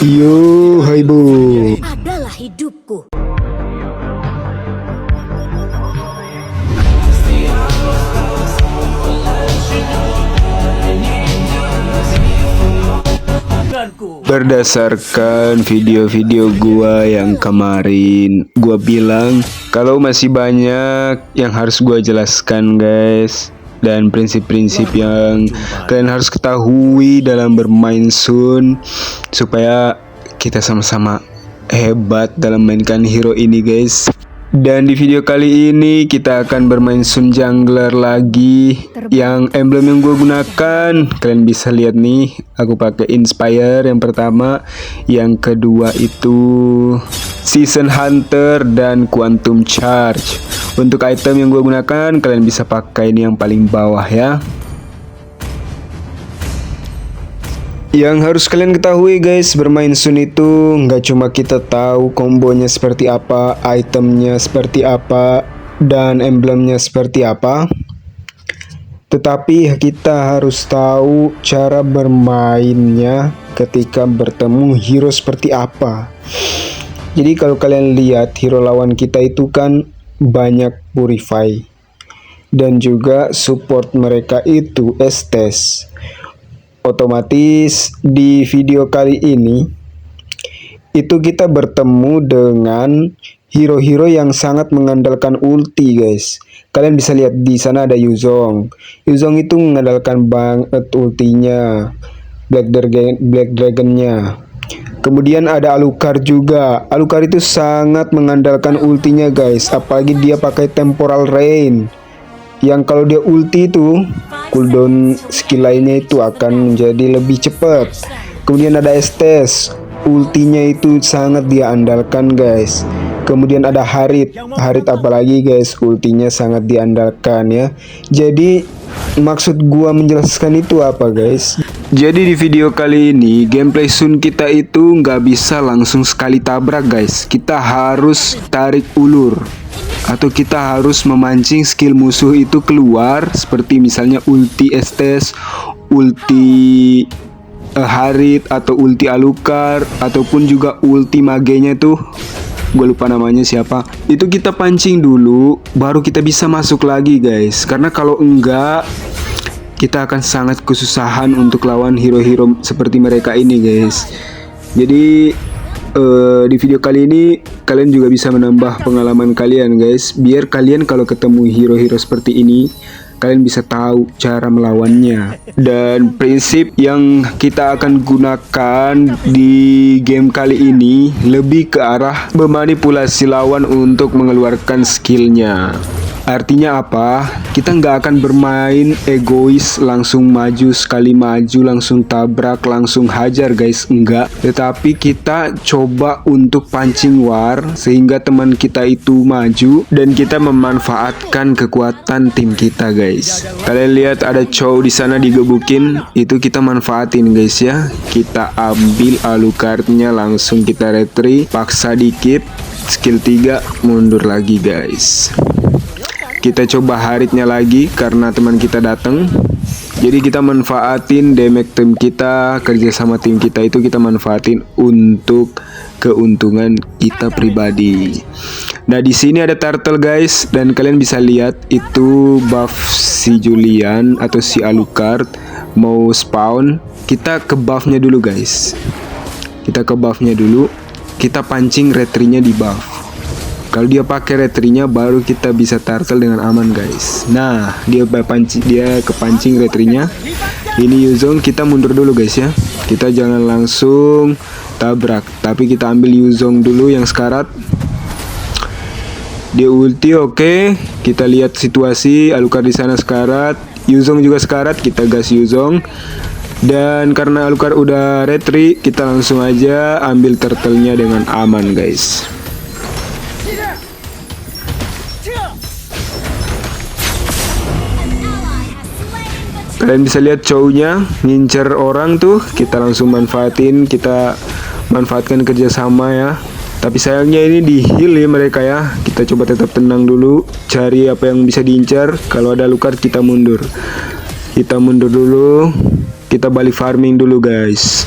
Yo, hai bu. Adalah hidupku. Berdasarkan video-video gua yang kemarin, gua bilang kalau masih banyak yang harus gua jelaskan, guys. Dan prinsip-prinsip yang kalian harus ketahui dalam bermain Sun supaya kita sama-sama hebat dalam mainkan hero ini, guys. Dan di video kali ini kita akan bermain Sun Jungler lagi. Yang emblem yang gue gunakan, kalian bisa lihat nih, aku pakai Inspire yang pertama, yang kedua itu Season Hunter dan Quantum Charge. Untuk item yang gue gunakan, kalian bisa pakai ini yang paling bawah ya. Yang harus kalian ketahui, guys, bermain Sun itu nggak cuma kita tahu kombonya seperti apa, itemnya seperti apa, dan emblemnya seperti apa, tetapi kita harus tahu cara bermainnya ketika bertemu hero seperti apa. Jadi kalau kalian lihat hero lawan kita itu kan banyak Purify, dan juga support mereka itu Estes. Otomatis di video kali ini itu kita bertemu dengan hero-hero yang sangat mengandalkan ulti, guys. Kalian bisa lihat di sana ada Yuzong. Yuzong itu mengandalkan banget ultinya, Black Dragon-nya. Kemudian ada Alucard juga. Alucard itu sangat mengandalkan ultinya, guys. Apalagi dia pakai Temporal Rain, yang kalau dia ulti itu cooldown skill lainnya itu akan menjadi lebih cepat. Kemudian ada Estes, ultinya itu sangat dia andalkan, guys. Kemudian ada Harit apalagi, guys, ultinya sangat diandalkan ya. Jadi maksud gua menjelaskan itu apa, guys? Jadi di video kali ini gameplay Sun kita itu nggak bisa langsung sekali tabrak, guys. Kita harus tarik ulur, atau kita harus memancing skill musuh itu keluar, seperti misalnya ulti Estes, ulti Harit, atau ulti Alucard, ataupun juga ulti magenya tuh, gue lupa namanya siapa. Itu kita pancing dulu, baru kita bisa masuk lagi, guys. Karena kalau enggak, kita akan sangat kesusahan untuk lawan hero-hero seperti mereka ini, guys. Jadi di video kali ini kalian juga bisa menambah pengalaman kalian, guys, biar kalian kalau ketemu hero-hero seperti ini kalian bisa tahu cara melawannya. Dan prinsip yang kita akan gunakan di game kali ini lebih ke arah memanipulasi lawan untuk mengeluarkan skillnya. Artinya apa? Kita nggak akan bermain egois, langsung maju, sekali maju langsung tabrak, langsung hajar, guys. Enggak. Tetapi kita coba untuk pancing war sehingga teman kita itu maju dan kita memanfaatkan kekuatan tim kita, guys. Kalian lihat ada cowok di sana digebukin, itu kita manfaatin, guys ya. Kita ambil Alucardnya, langsung kita retry, paksa dikit, skill 3 mundur lagi, guys. Kita coba Haritnya lagi karena teman kita datang. Jadi kita manfaatin damage tim kita, kerja sama tim kita itu kita manfaatin untuk keuntungan kita pribadi. Nah, di sini ada turtle, guys, dan kalian bisa lihat itu buff si Julian atau si Alucard mau spawn. Kita ke buffnya dulu, guys. Kita ke buffnya dulu. Kita pancing retry-nya di buff. Kalau dia pakai retry-nya baru kita bisa turtle dengan aman, guys. Nah, dia kepancing retry-nya. Ini Yuzong, kita mundur dulu, guys ya. Kita jangan langsung tabrak, tapi kita ambil Yuzong dulu yang sekarat. Dia ulti, oke. Kita lihat situasi, Alucard di sana sekarat, Yuzong juga sekarat, kita gas Yuzong. Dan karena Alucard udah retry, kita langsung aja ambil turtle-nya dengan aman, guys. Kalian bisa lihat cowoknya ngincer orang tuh, kita langsung manfaatin, kita manfaatkan kerjasama ya. Tapi sayangnya ini di heal ya mereka ya. Kita coba tetap tenang dulu, cari apa yang bisa diincar. Kalau ada Alucard kita mundur. Kita mundur dulu, kita balik farming dulu, guys.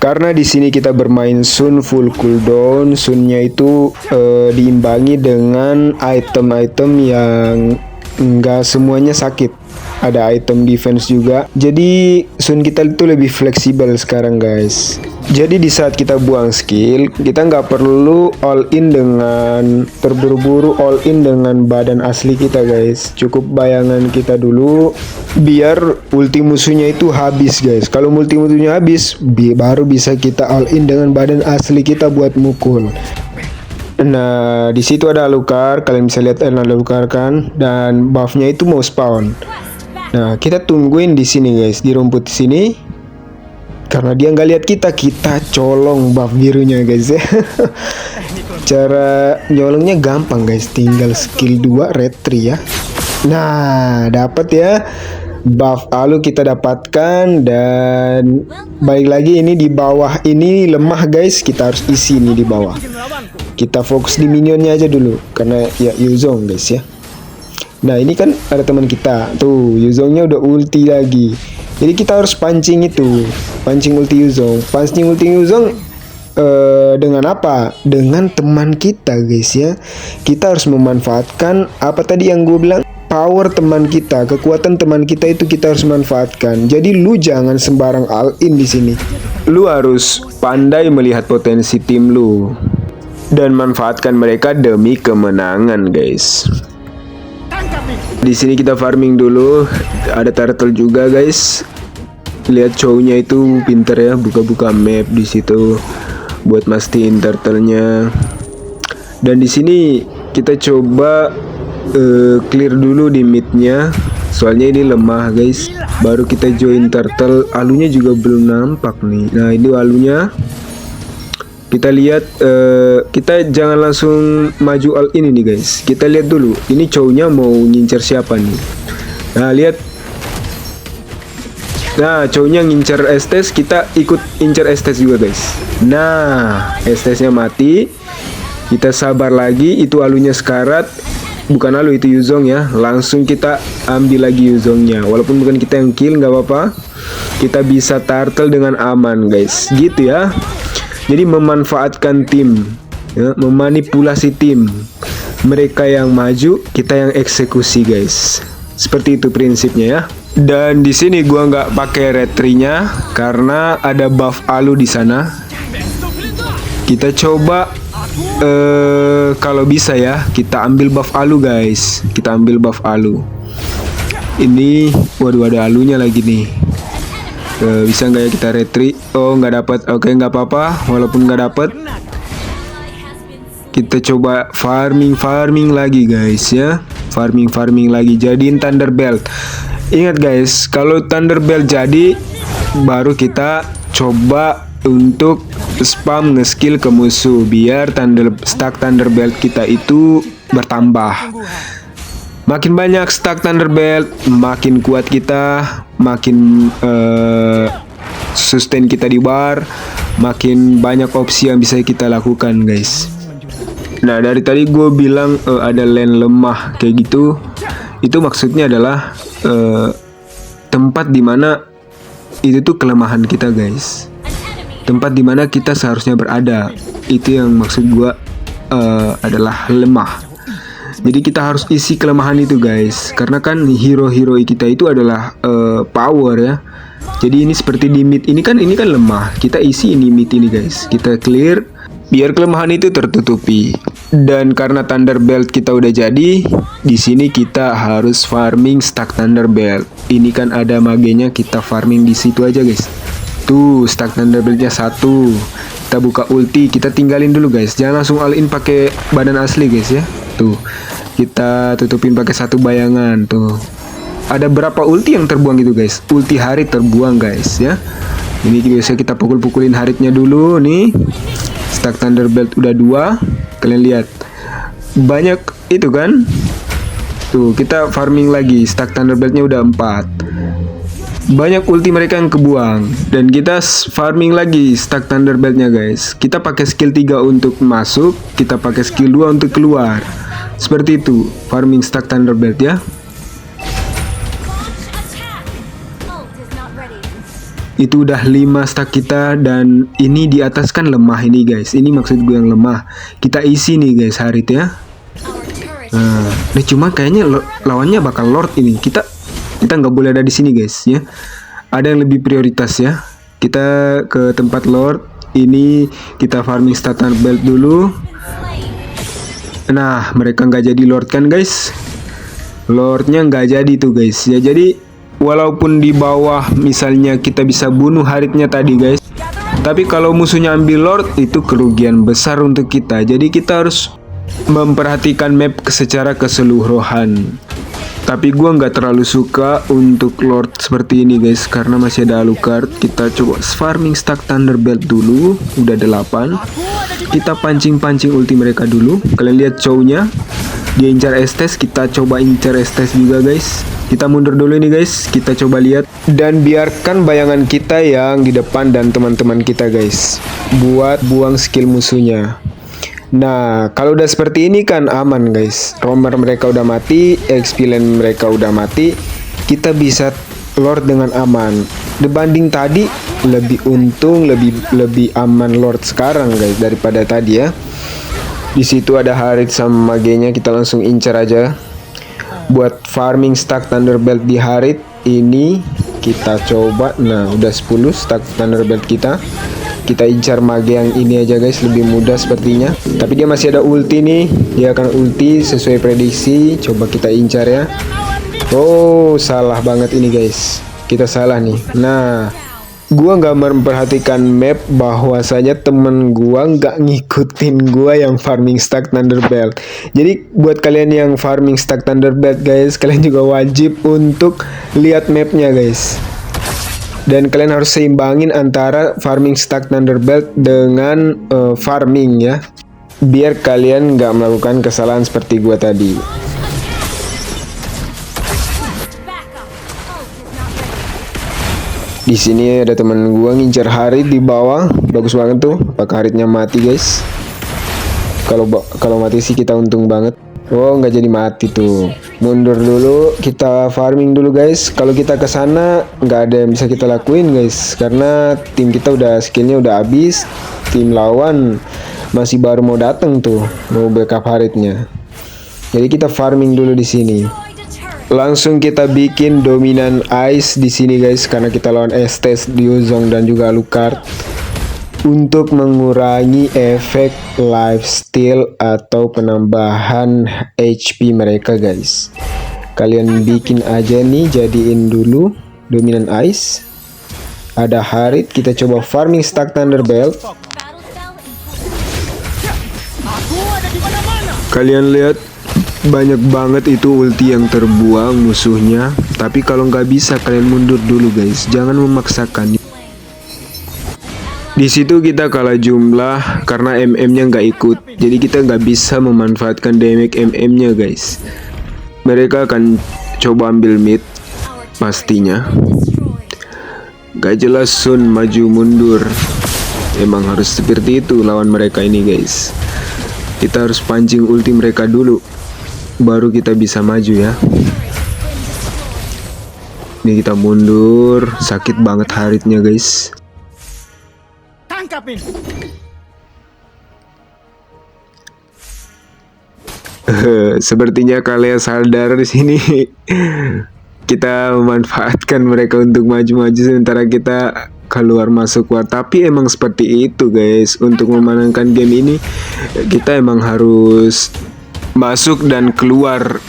Karena di sini kita bermain Sun full cooldown, Sunnya itu diimbangi dengan item-item yang enggak semuanya sakit. Ada item defense juga. Jadi Sun kita itu lebih fleksibel sekarang guys. Jadi di saat kita buang skill, kita nggak perlu all in dengan terburu-buru all in dengan badan asli kita guys. Cukup bayangan kita dulu biar ulti musuhnya itu habis guys. Kalau ulti musuhnya habis, baru bisa kita all in dengan badan asli kita buat mukul. Nah, di situ ada Alucard, kalian bisa lihat ada Alucard kan, dan buffnya itu mau spawn. Nah, kita tungguin di sini guys, di rumput sini. Karena dia nggak lihat kita colong buff birunya guys ya. Cara nyolongnya gampang guys, tinggal skill 2 retri ya. Nah, dapat ya. Buff Alu kita dapatkan, dan balik lagi ini di bawah ini lemah guys, kita harus isi ini di bawah. Kita fokus di minionnya aja dulu karena ya Yuzong guys ya. Nah, ini kan ada teman kita tuh, Yuzongnya udah ulti lagi. Jadi kita harus pancing itu, pancing ulti Yuzong. Pancing ulti Yuzong dengan apa? Dengan teman kita guys ya. Kita harus memanfaatkan apa tadi yang gue bilang, power teman kita, kekuatan teman kita itu kita harus manfaatkan. Jadi lu jangan sembarang all in di sini. Lu harus pandai melihat potensi tim lu dan manfaatkan mereka demi kemenangan guys. Di sini kita farming dulu, ada turtle juga guys. Lihat cowoknya itu pinter ya, buka-buka map di situ buat mastiin turtle-nya. Dan di sini kita coba clear dulu di mid-nya, soalnya ini lemah guys. Baru kita join turtle, alunya juga belum nampak nih. Nah, ini alunya. Kita lihat, kita jangan langsung maju all in ini guys. Kita lihat dulu, ini cowoknya mau ngincer siapa nih. Nah, lihat. Nah, cowoknya ngincer Estes, kita ikut incer Estes juga guys. Nah, Estesnya mati. Kita sabar lagi, itu alunya sekarat. Bukan alu, itu Yuzong ya. Langsung kita ambil lagi Yuzongnya. Walaupun bukan kita yang kill, nggak apa-apa. Kita bisa turtle dengan aman guys. Gitu ya. Jadi memanfaatkan tim, ya, memanipulasi tim. Mereka yang maju, kita yang eksekusi guys. Seperti itu prinsipnya ya. Dan di sini gua nggak pakai retrinya karena ada buff Alu di sana. Kita coba kalau bisa ya, kita ambil buff Alu guys. Kita ambil buff Alu. Ini, waduh ada alunya lagi nih. Bisa nggak ya kita retri? Oh, nggak dapat. Oke, nggak apa-apa. Walaupun nggak dapat, kita coba farming lagi guys ya. Farming lagi. Jadiin Thunderbelt. Ingat guys, kalau Thunderbelt jadi, baru kita coba untuk spam nge-skill ke musuh biar stack Thunderbelt kita itu bertambah. Makin banyak stack Thunderbelt, makin kuat kita, makin sustain kita di bar, makin banyak opsi yang bisa kita lakukan guys. Nah, dari tadi gue bilang ada lane lemah kayak gitu, itu maksudnya adalah tempat dimana itu tuh kelemahan kita guys. Tempat dimana kita seharusnya berada, itu yang maksud gue adalah lemah. Jadi kita harus isi kelemahan itu guys, karena kan hero-hero kita itu adalah power ya. Jadi ini seperti di mid ini kan lemah, kita isi ini mid ini guys, kita clear biar kelemahan itu tertutupi. Dan karena Thunderbelt kita udah jadi, di sini kita harus farming stack Thunderbelt. Ini kan ada magenya, kita farming di situ aja guys. Tuh stack Thunderbeltnya 1. Kita buka ulti, kita tinggalin dulu guys, jangan langsung all in pakai badan asli guys ya. Tuh, kita tutupin pakai 1 bayangan tuh. Ada berapa ulti yang terbuang gitu guys? Ulti Harit terbuang guys ya. Ini biasa kita pukul-pukulin Haritnya dulu nih. Stack Thunderbelt udah 2. Kalian lihat. Banyak itu kan? Tuh, kita farming lagi. Stack Thunderbeltnya udah 4. Banyak ulti mereka yang kebuang. Dan kita farming lagi stack Thunderbeltnya guys. Kita pakai skill 3 untuk masuk, kita pakai skill 2 untuk keluar. Seperti itu, farming stack Thunderbelt ya. Itu udah 5 stack kita, dan ini di atas kan lemah ini guys. Ini maksud gue yang lemah. Kita isi nih guys Harit ya. Nah, cuma kayaknya lawannya bakal Lord ini. Kita nggak boleh ada di sini guys ya. Ada yang lebih prioritas ya. Kita ke tempat Lord. Ini kita farming starter belt dulu. Nah, mereka nggak jadi Lord kan guys. Lordnya nggak jadi tuh guys ya. Jadi walaupun di bawah misalnya kita bisa bunuh Haritnya tadi guys, tapi kalau musuhnya ambil Lord itu kerugian besar untuk kita. Jadi kita harus memperhatikan map secara keseluruhan. Tapi gua nggak terlalu suka untuk Lord seperti ini guys, karena masih ada Alucard. Kita coba farming stack Thunderbelt dulu, udah 8. Kita pancing-pancing ulti mereka dulu. Kalian lihat Chow-nya, dia incar Estes, kita coba incar Estes juga guys. Kita mundur dulu ini guys, kita coba lihat. Dan biarkan bayangan kita yang di depan dan teman-teman kita guys, buat buang skill musuhnya. Nah, kalau udah seperti ini kan aman guys. Roamer mereka udah mati, XP lane mereka udah mati. Kita bisa Lord dengan aman. Dibanding tadi, lebih untung, lebih aman Lord sekarang guys daripada tadi ya. Di situ ada Harit sama magenya, kita langsung incar aja. Buat farming stack Thunderbelt di Harit ini kita coba. Nah, udah 10 stack Thunderbelt kita. Kita incar mage yang ini aja guys, lebih mudah sepertinya. Tapi dia masih ada ulti nih. Dia akan ulti sesuai prediksi. Coba kita incar ya. Oh, salah banget ini guys. Kita salah nih. Nah, gua nggak memperhatikan map, bahwasanya temen gua nggak ngikutin gua yang farming stack Thunderbelt. Jadi buat kalian yang farming stack Thunderbelt guys, kalian juga wajib untuk lihat mapnya guys. Dan kalian harus seimbangin antara farming stack Thunderbelt dengan farming ya, biar kalian nggak melakukan kesalahan seperti gua tadi. Di sini ada teman gua ngincar Harit di bawah, bagus banget tuh. Apakah Haritnya mati guys? Kalau mati sih kita untung banget. Oh, nggak jadi mati tuh. Mundur dulu, kita farming dulu guys. Kalau kita ke sana nggak ada yang bisa kita lakuin guys, karena tim kita udah skillnya udah habis. Tim lawan masih baru mau datang tuh, mau backup Haritnya. Jadi kita farming dulu di sini. Langsung kita bikin dominan ice di sini guys, karena kita lawan Estes, Diozong dan juga Alucard, untuk mengurangi efek lifesteal atau penambahan HP mereka guys. Kalian bikin aja nih, jadiin dulu dominan ice. Ada Harit, kita coba farming stack Thunderbelt. Kalian lihat banyak banget itu ulti yang terbuang musuhnya. Tapi kalau nggak bisa, kalian mundur dulu guys, jangan memaksakan. Di situ kita kalah jumlah karena MM-nya nggak ikut, jadi kita nggak bisa memanfaatkan damage MM-nya guys. Mereka akan coba ambil mid pastinya. Gak jelas Sun maju mundur. Emang harus seperti itu lawan mereka ini guys. Kita harus pancing ulti mereka dulu, baru kita bisa maju ya. Ini kita mundur, sakit banget Haritnya guys. Sepertinya kalian sadar di sini kita memanfaatkan mereka untuk maju-maju sementara kita keluar masuk keluar. Tapi emang seperti itu guys, untuk memenangkan game ini kita emang harus masuk dan keluar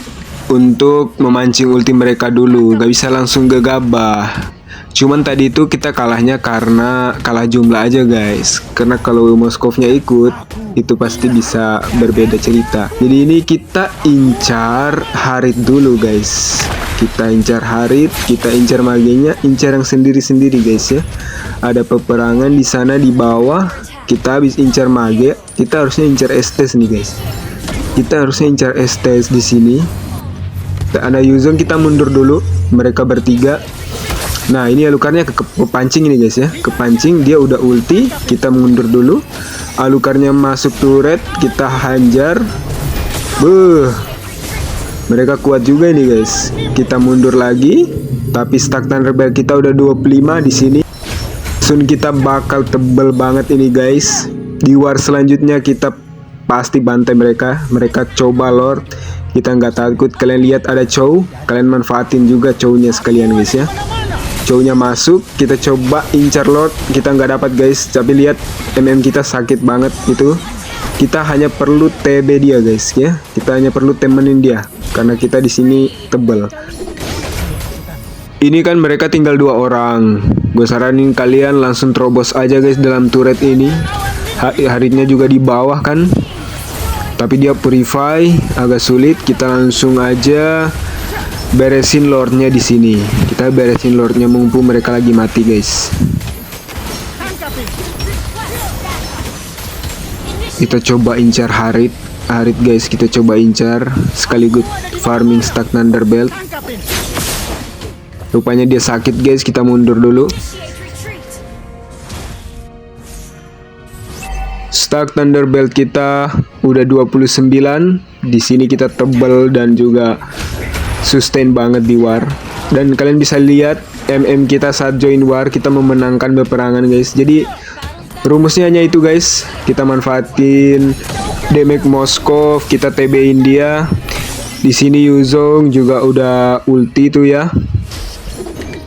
untuk memancing ulti mereka dulu, gak bisa langsung gegabah. Cuman tadi itu kita kalahnya karena kalah jumlah aja guys. Karena kalau Moskovnya ikut, itu pasti bisa berbeda cerita. Jadi ini kita incar Harit dulu guys. Kita incar Harit, kita incar magenya, incar yang sendiri-sendiri guys ya. Ada peperangan di sana di bawah. Kita habis incar mage, kita harusnya incar Estes nih guys. Kita harusnya incar Estes di sini. Ada Yuzong, kita mundur dulu. Mereka bertiga. Nah, ini Alucardnya kepancing ini guys ya. Kepancing, dia udah ulti. Kita mundur dulu. Alucardnya masuk turret, kita hajar. Mereka kuat juga ini guys. Kita mundur lagi. Tapi stack Thunderbelt kita udah 25 di sini. Sun kita bakal tebel banget ini guys. Di war selanjutnya kita pasti bantai mereka. Mereka coba Lord. Kita nggak takut. Kalian lihat ada Chow. Kalian manfaatin juga Chow-nya sekalian guys ya. Chow-nya masuk. Kita coba incar Lord. Kita nggak dapat guys. Tapi lihat MM kita sakit banget itu. Kita hanya perlu TB dia guys ya. Kita hanya perlu temenin dia. Karena kita di sini tebel. Ini kan mereka tinggal 2 orang. Gue saranin kalian langsung terobos aja guys dalam turret ini. Haritnya juga di bawah kan. Tapi dia purify agak sulit. Kita langsung aja beresin lordnya di sini. Kita beresin lordnya mumpung mereka lagi mati guys. Kita coba incar Harit guys. Kita coba incar sekaligus farming stack Thunderbelt. Rupanya dia sakit guys, kita mundur dulu. Stack Thunderbelt kita udah 29. Di sini kita tebel dan juga sustain banget di war. Dan kalian bisa lihat MM kita saat join war kita memenangkan peperangan guys. Jadi rumusnya hanya itu guys. Kita manfaatin damage Moskov, kita TB-in dia. Di sini Yuzong juga udah ulti tuh ya.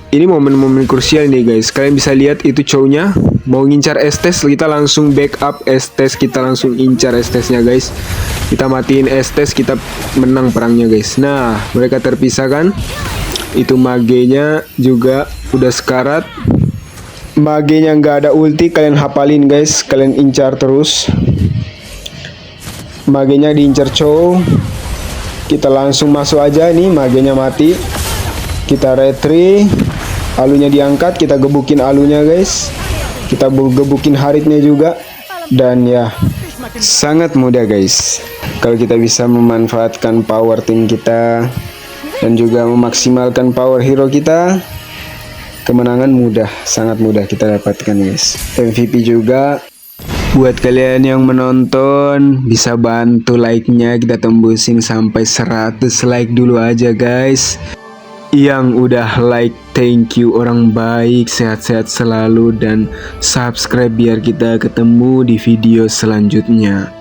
Ini momen-momen krusial nih guys. Kalian bisa lihat itu Chow-nya mau ngincar Estes, kita langsung backup Estes, kita langsung incar Estesnya guys. Kita matiin Estes, kita menang perangnya guys. Nah, mereka terpisah kan. Itu magenya juga udah sekarat. Magenya nggak ada ulti, kalian hafalin guys. Kalian incar terus. Magenya diincar Chow. Kita langsung masuk aja nih, magenya mati. Kita retry. Alunya diangkat, kita gebukin alunya guys. Kita gebukin Haritnya juga. Dan ya, sangat mudah guys. Kalau kita bisa memanfaatkan power tim kita dan juga memaksimalkan power hero kita, kemenangan mudah, sangat mudah kita dapatkan guys. MVP juga. Buat kalian yang menonton, bisa bantu like-nya, kita tembusin sampai 100 like dulu aja guys. Yang udah like, thank you, orang baik, sehat-sehat selalu, dan subscribe biar kita ketemu di video selanjutnya.